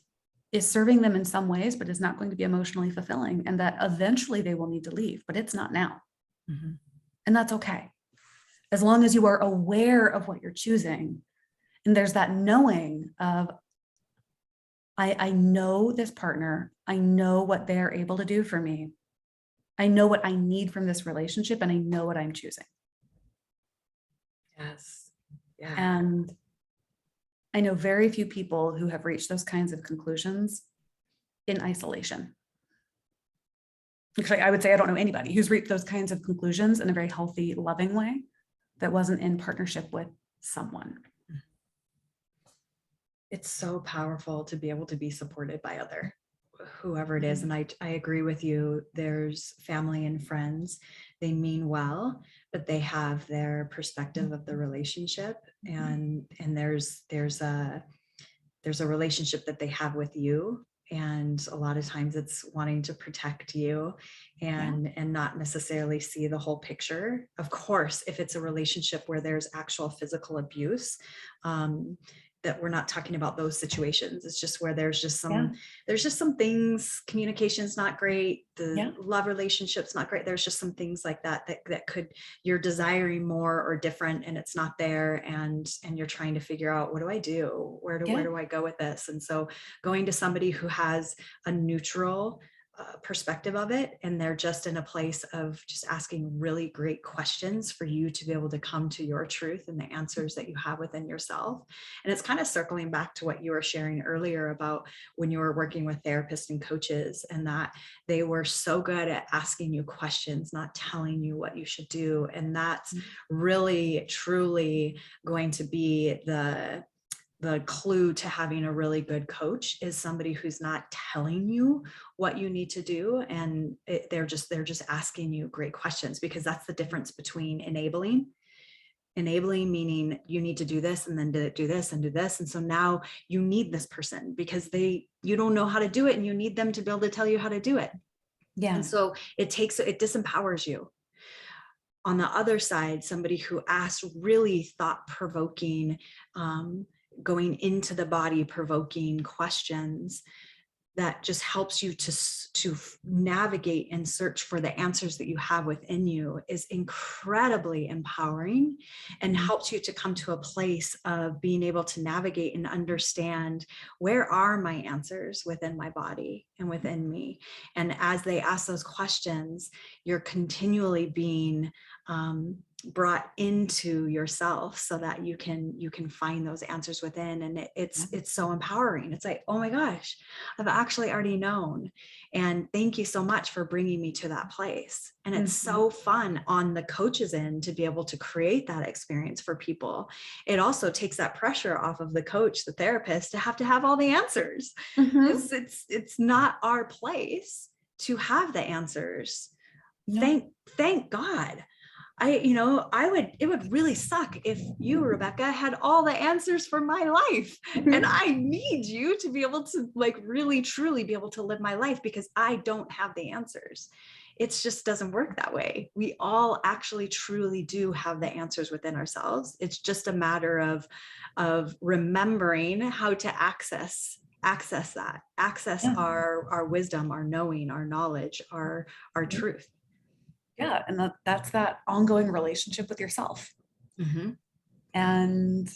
is serving them in some ways, but is not going to be emotionally fulfilling, and that eventually they will need to leave, but it's not now. Mhm. And that's okay. As long as you are aware of what you're choosing, and there's that knowing of, I know this partner, I know what they're able to do for me. I know what I need from this relationship, and I know what I'm choosing. Yes. Yeah. And I know very few people who have reached those kinds of conclusions in isolation. Actually, I would say I don't know anybody who's reached those kinds of conclusions in a very healthy, loving way that wasn't in partnership with someone. It's so powerful to be able to be supported by whoever it is. And I agree with you. There's family and friends, they mean well, but they have their perspective of the relationship. And there's a relationship that they have with you. And a lot of times it's wanting to protect you and not necessarily see the whole picture. Of course, if it's a relationship where there's actual physical abuse, that we're not talking about those situations. It's just where there's just some things, communication's not great, the love relationship's not great. There's just some things like that could, you're desiring more or different and it's not there, and you're trying to figure out, what do I do? Where do I go with this? And so going to somebody who has a neutral perspective of it, and they're just in a place of just asking really great questions for you to be able to come to your truth and the answers that you have within yourself. And it's kind of circling back to what you were sharing earlier about when you were working with therapists and coaches, and that they were so good at asking you questions, not telling you what you should do. And that's really truly going to be the clue to having a really good coach, is somebody who's not telling you what you need to do, and they're just asking you great questions, because that's the difference between enabling meaning you need to do this and then do this and do this, and so now you need this person because you don't know how to do it, and you need them to be able to tell you how to do it. And so it disempowers you. On the other side, somebody who asks really thought-provoking, going into the body provoking questions, that just helps you to navigate and search for the answers that you have within you, is incredibly empowering, and helps you to come to a place of being able to navigate and understand, where are my answers within my body, and within me. And as they ask those questions, you're continually being brought into yourself so that you can find those answers within. And it's so empowering. It's like, oh my gosh, I've actually already known. And thank you so much for bringing me to that place. And it's so fun on the coach's end to be able to create that experience for people. It also takes that pressure off of the coach, the therapist, to have all the answers. It's not our place to have the answers. No. Thank God. It would really suck if you, Rebecca, had all the answers for my life. And I need you to be able to really, truly be able to live my life, because I don't have the answers. It just doesn't work that way. We all actually truly do have the answers within ourselves. It's just a matter of remembering how to access our wisdom, our knowing, our knowledge, our truth. Yeah. And that's that ongoing relationship with yourself. And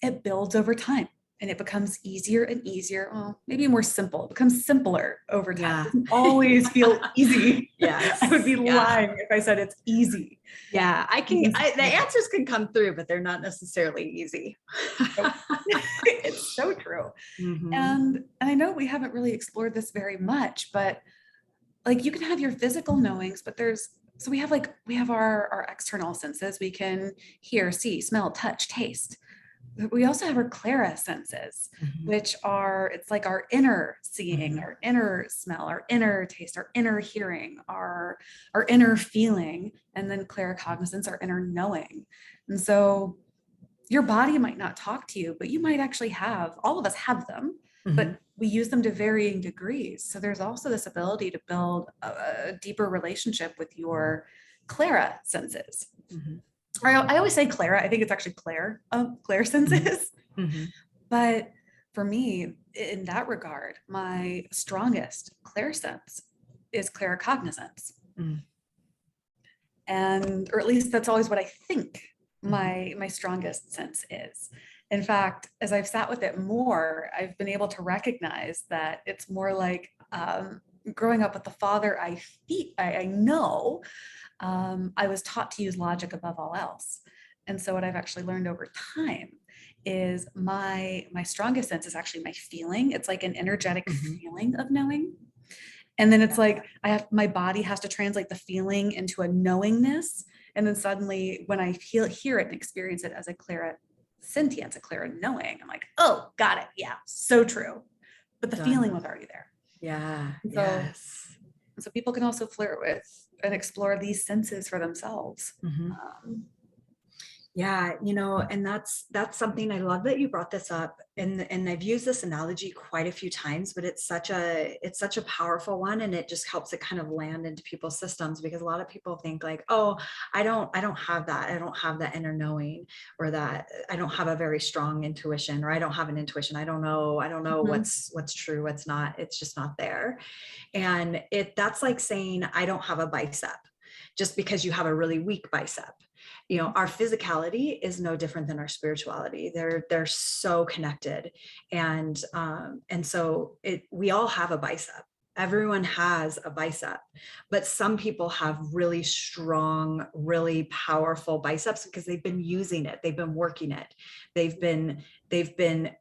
it builds over time, and it becomes easier and easier. Well, maybe more simple. It becomes simpler over time. Yeah. It doesn't always feel easy. Yes. I would be lying if I said it's easy. Yeah, the answers can come through, but they're not necessarily easy. It's so true. And I know we haven't really explored this very much, but you can have your physical knowings, but we have our external senses. We can hear, see, smell, touch, taste. But we also have our clara senses, which it's like our inner seeing, our inner smell, our inner taste, our inner hearing, our inner feeling, and then claricognizance, our inner knowing. And so your body might not talk to you, but you might actually all of us have them, but we use them to varying degrees. So there's also this ability to build a deeper relationship with your clara senses. Or I always say clara. I think it's actually clair senses. But for me, in that regard, my strongest clair sense is claricognizance. Or at least that's always what I think my strongest sense is. In fact, as I've sat with it more, I've been able to recognize that it's more like growing up with the father I know, I was taught to use logic above all else. And so what I've actually learned over time is my strongest sense is actually my feeling. It's like an energetic feeling of knowing. And then it's like my body has to translate the feeling into a knowingness. And then suddenly when I hear it and experience it as a clara sentience, a clara knowing, I'm like, oh, got it. Yeah, so true. But the feeling was already there. Yeah. So people can also flirt with and explore these senses for themselves. Yeah, and that's something I love that you brought this up, and I've used this analogy quite a few times, but it's such a powerful one, and it just helps it kind of land into people's systems, because a lot of people think like, oh, I don't have that. I don't have that inner knowing, or that I don't have a very strong intuition, or I don't have an intuition. I don't know what's true, what's not. It's just not there. And that's like saying I don't have a bicep just because you have a really weak bicep. Our physicality is no different than our spirituality. They're so connected. And so we all have a bicep. Everyone has a bicep, but some people have really strong, really powerful biceps because they've been using it. They've been working it. They've been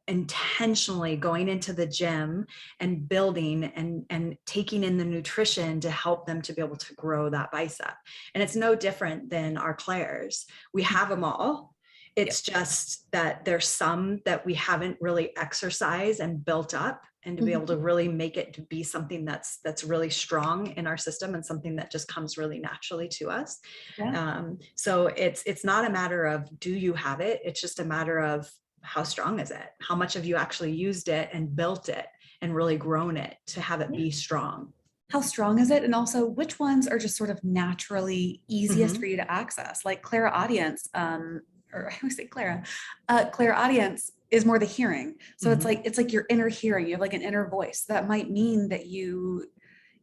intentionally going into the gym and building and taking in the nutrition to help them to be able to grow that bicep. And it's no different than our clairs. We have them all. It's just that there's some that we haven't really exercised and built up, and to be able to really make it to be Something that's really strong in our system, and something that just comes really naturally to us. So it's not a matter of, do you have it? It's just a matter of, how strong is it? How much have you actually used it and built it and really grown it to have it be strong? How strong is it? And also, which ones are just sort of naturally easiest for you to access? Like clairaudience, or I always say clairaudience is more the hearing. So it's like your inner hearing. You have like an inner voice. That might mean that you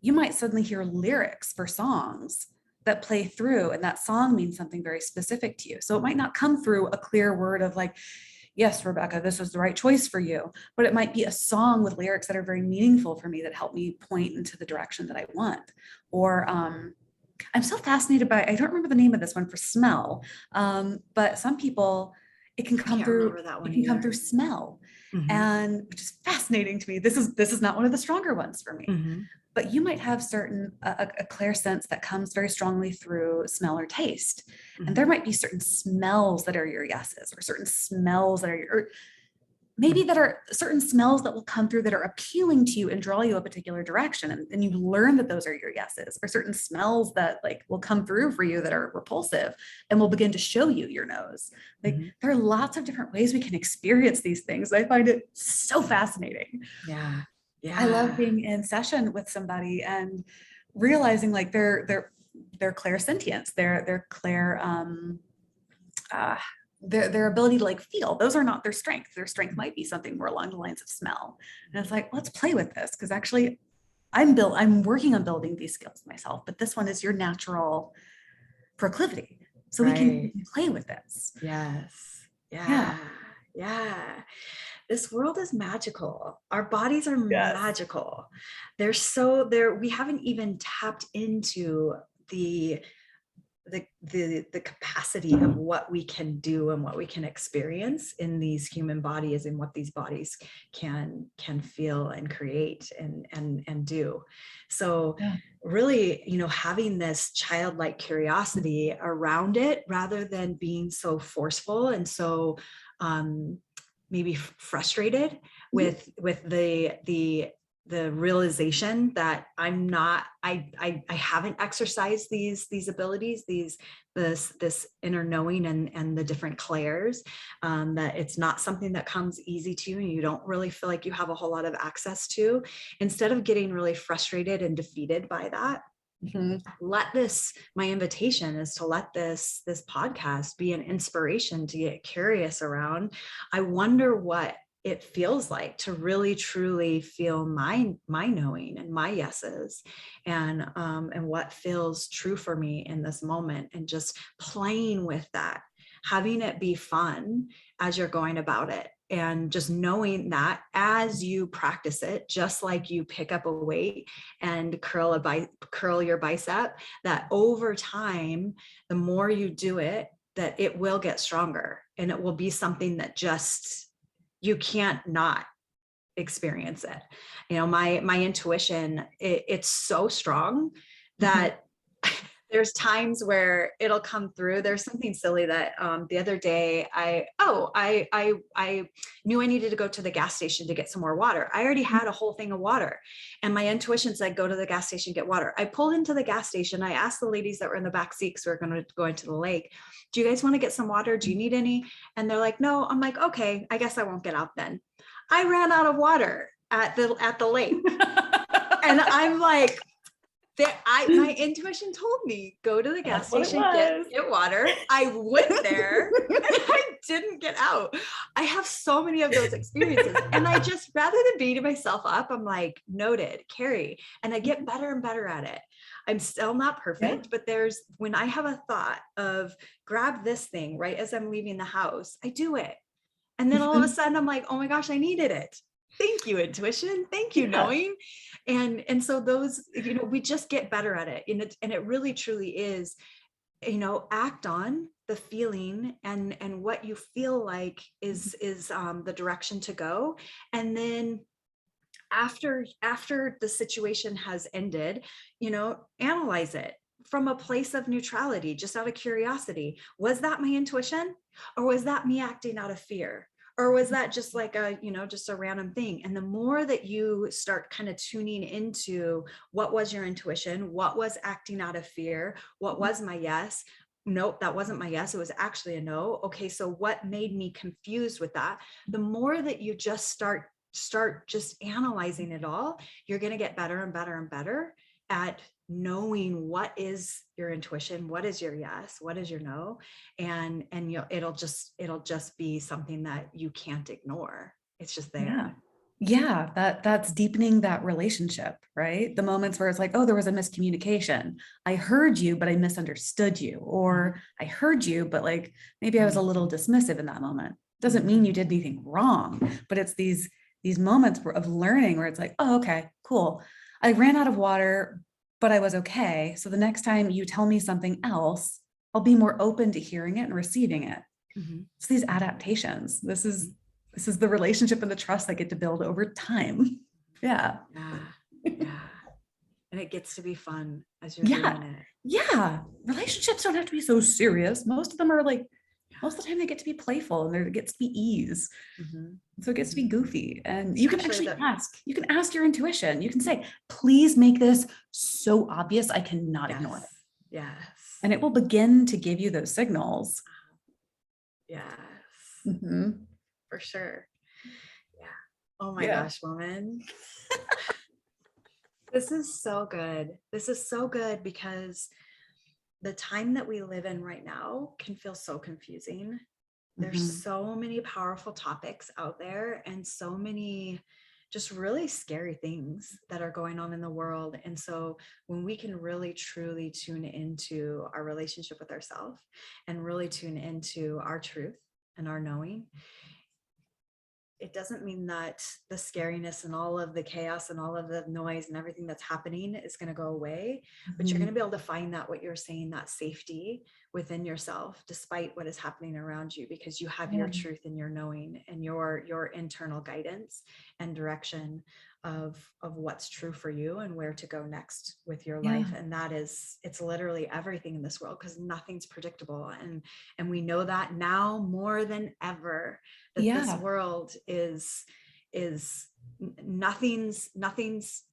might suddenly hear lyrics for songs that play through, and that song means something very specific to you. So it might not come through a clear word of like, yes, Rebecca, this is the right choice for you. But it might be a song with lyrics that are very meaningful for me that help me point into the direction that I want. Or I'm so fascinated by, I don't remember the name of this one for smell, but some people, it can I come can't through, remember that it one can come either. through smell. Mhm. And which is fascinating to me. This is not one of the stronger ones for me. Mhm. But you might have certain a clear sense that comes very strongly through smell or taste. And there Mhm. might be certain smells that are your yeses, or certain smells that are your, or Mhm. maybe that are certain smells that will come through that are appealing to you and draw you a particular direction. And you learn that those are your yeses, or certain smells that like will come through for you that are repulsive and will begin to show you your nose. Like Mhm. there are lots of different ways we can experience these things. I find it so fascinating. Yeah. I love Yeah. being in session with somebody and realizing like their clairsentience, their clair uh, their ability to like feel. Those are not their strengths. Their strength might be something more along the lines of smell. And it's like, let's play with this, because actually I'm working on building these skills myself, but this one is your natural proclivity. So we can Right. play with this. Yes. Yeah. Yeah. Yeah. This world is magical. Our bodies are Yes. magical. They're so there. We haven't even tapped into the the capacity of what we can do and what we can experience in these human bodies, and what these bodies can feel and create and do. So Yeah. really, having this childlike curiosity around it, rather than being so forceful and so um, maybe frustrated Mhm. with the realization that I'm not, I haven't exercised these abilities, this inner knowing and the different clairs, that it's not something that comes easy to you and you don't really feel like you have a whole lot of access to. Instead of getting really frustrated and defeated by that, Mhm. my invitation is to let this podcast be an inspiration to get curious around. I wonder what it feels like to really truly feel my knowing and my yeses, and what feels true for me in this moment, and just playing with that, having it be fun as you're going about it. And just knowing that as you practice it, just like you pick up a weight and curl your bicep, that over time, the more you do it, that it will get stronger, and it will be something that just, you can't not experience it. My intuition, it's so strong Mhm. that there's times where it'll come through. There's something silly that the other day I knew I needed to go to the gas station to get some more water. I already had a whole thing of water, and my intuition said, go to the gas station, get water. I pulled into the gas station. I asked the ladies that were in the back seats, we were going to go into the lake, do you guys want to get some water? Do you need any? And they're like, no. I'm like, okay, I guess I won't get out then. I ran out of water at the lake. And I'm like, my intuition told me, go to the gas That's what it station, get was. water. I went there and I didn't get out. I have so many of those experiences. And I just, rather than beating myself up, I'm like, noted, Carrie. And I get better and better at it. I'm still not Yeah. perfect, but when I have a thought of grab this thing right as I'm leaving the house, I do it. And then all of a Mhm. sudden I'm like, oh my gosh, I needed it. Thank you, intuition. Thank you, Yeah. knowing. And so those, we just get better at it. And it really truly is, act on the feeling, and what you feel like is the direction to go. And then after the situation has ended, analyze it from a place of neutrality, just out of curiosity. Was that my intuition, or was that me acting out of fear? Or was that just like just a random thing? And the more that you start kind of tuning into what was your intuition, what was acting out of fear, what was my yes, nope, that wasn't my yes, it was actually a no. Okay, so what made me confused with that? The more that you just start just analyzing it all, you're going to get better and better and better at knowing what is your intuition, what is your yes, what is your no, and it'll just be something that you can't ignore. It's just Yeah. there. Yeah, that's deepening that relationship, right? The moments where it's like, oh, there was a miscommunication. I heard you, but I misunderstood you. Or I heard you, but like maybe I was a little dismissive in that moment. Doesn't mean you did anything wrong, but it's these moments of learning where it's like, oh, okay, cool. I ran out of water, but I was okay. So the next time you tell me something else, I'll be more open to hearing it and receiving it. Mhm. It's these adaptations. This is the relationship and the trust I get to build over time. Yeah. Yeah. Yeah. And it gets to be fun as you're Yeah. doing it. Yeah. Relationships don't have to be so serious. Most of them are like, most of the time they get to be playful and there gets to be ease. Mhm. So it gets to be goofy. And you can Especially actually you can ask your intuition. You can say, please make this so obvious I cannot ignore it. Yes. And it will begin to give you those signals. Yes. Mhm. For sure. Yeah. Oh my Yeah. gosh, woman. This is so good. This is so good because the time that we live in right now can feel so confusing. There's Mhm. so many powerful topics out there and so many just really scary things that are going on in the world. And so when we can really truly tune into our relationship with ourselves and really tune into our truth and our knowing, it doesn't mean that the scariness and all of the chaos and all of the noise and everything that's happening is going to go away, but you're going to be able to find that, what you're saying, that safety within yourself despite what is happening around you, because you have your truth and your knowing and your internal guidance and direction of what's true for you and where to go next with your life. And that is, it's literally everything in this world, because nothing's predictable, and we know that now more than ever, that this world is nothing's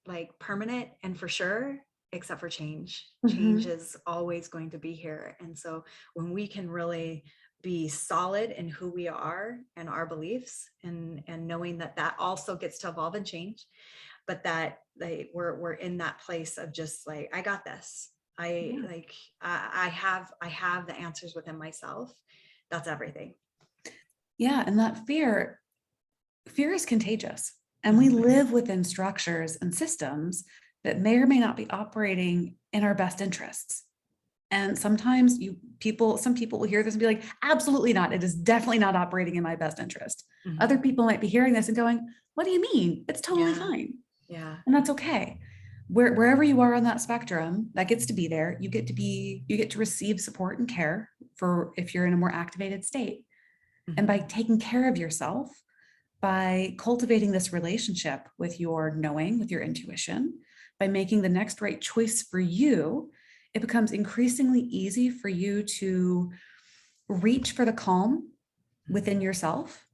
like permanent and for sure, except for change. Change is always going to be here. And so when we can really be solid in who we are and our beliefs, and knowing that that also gets to evolve and change, but that like we're in that place of just like, I got this. I have the answers within myself. That's everything. Yeah. And that fear is contagious. And we live within structures and systems that may or may not be operating in our best interests. And sometimes some people will hear this and be like, absolutely not. It is definitely not operating in my best interest. Other people might be hearing this and going, what do you mean? It's totally fine. Yeah. And that's okay. Wherever you are on that spectrum, that gets to be there. You get to receive support and care for if you're in a more activated state. And by taking care of yourself, by cultivating this relationship with your knowing, with your intuition, by making the next right choice for you, it becomes increasingly easy for you to reach for the calm within yourself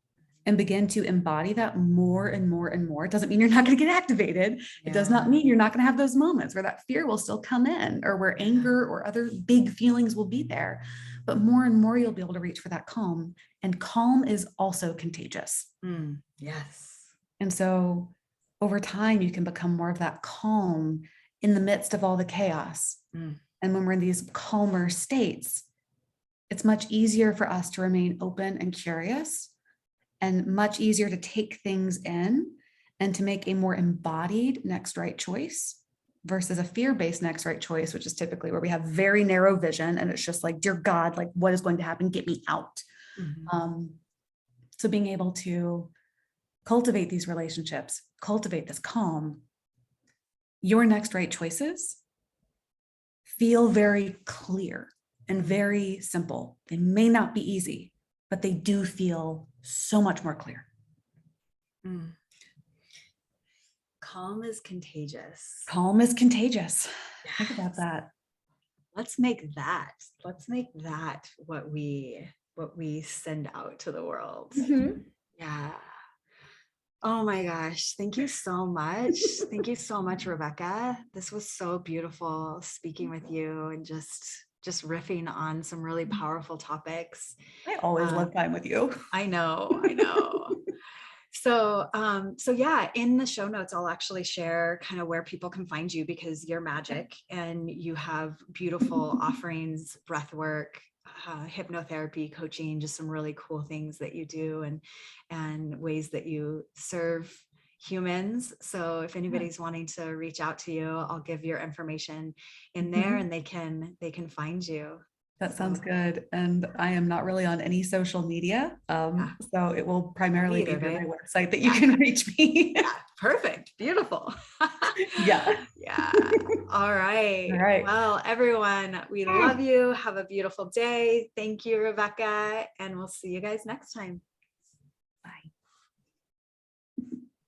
and begin to embody that more and more and more. It doesn't mean you're not going to get activated. It does not mean you're not going to have those moments where that fear will still come in, or where anger or other big feelings will be there. But more and more, you'll be able to reach for that calm. And calm is also contagious. Yes. And so over time, you can become more of that calm in the midst of all the chaos. And when we're in these calmer states, it's much easier for us to remain open and curious, and much easier to take things in and to make a more embodied next right choice versus a fear-based next right choice, which is typically where we have very narrow vision and it's just like, dear God, like what is going to happen? Get me out. So being able to cultivate these relationships, cultivate this calm, your next right choices feel very clear and very simple. They may not be easy, but they do feel so much more clear. Calm is contagious. Calm is contagious. Yes. Think about that. Let's make that what we send out to the world. Yeah. Oh my gosh. Thank you so much. Thank you so much, Rebecca. This was so beautiful speaking with you and just riffing on some really powerful topics. I always love time with you. I know. So yeah, in the show notes, I'll actually share kind of where people can find you, because you're magic and you have beautiful offerings, breath work, hypnotherapy, coaching, just some really cool things that you do, and ways that you serve humans. So if anybody's wanting to reach out to you, I'll give your information in there and they can find you. That sounds So, good. And I am not really on any social media. yeah, So it will primarily be either, through my babe. website that you Yeah. can reach me. Yeah. Perfect. Beautiful. Yeah. Yeah. All All right. right. Well, everyone, we love you. Have a beautiful day. Thank you, Rebecca. And we'll see you guys next time.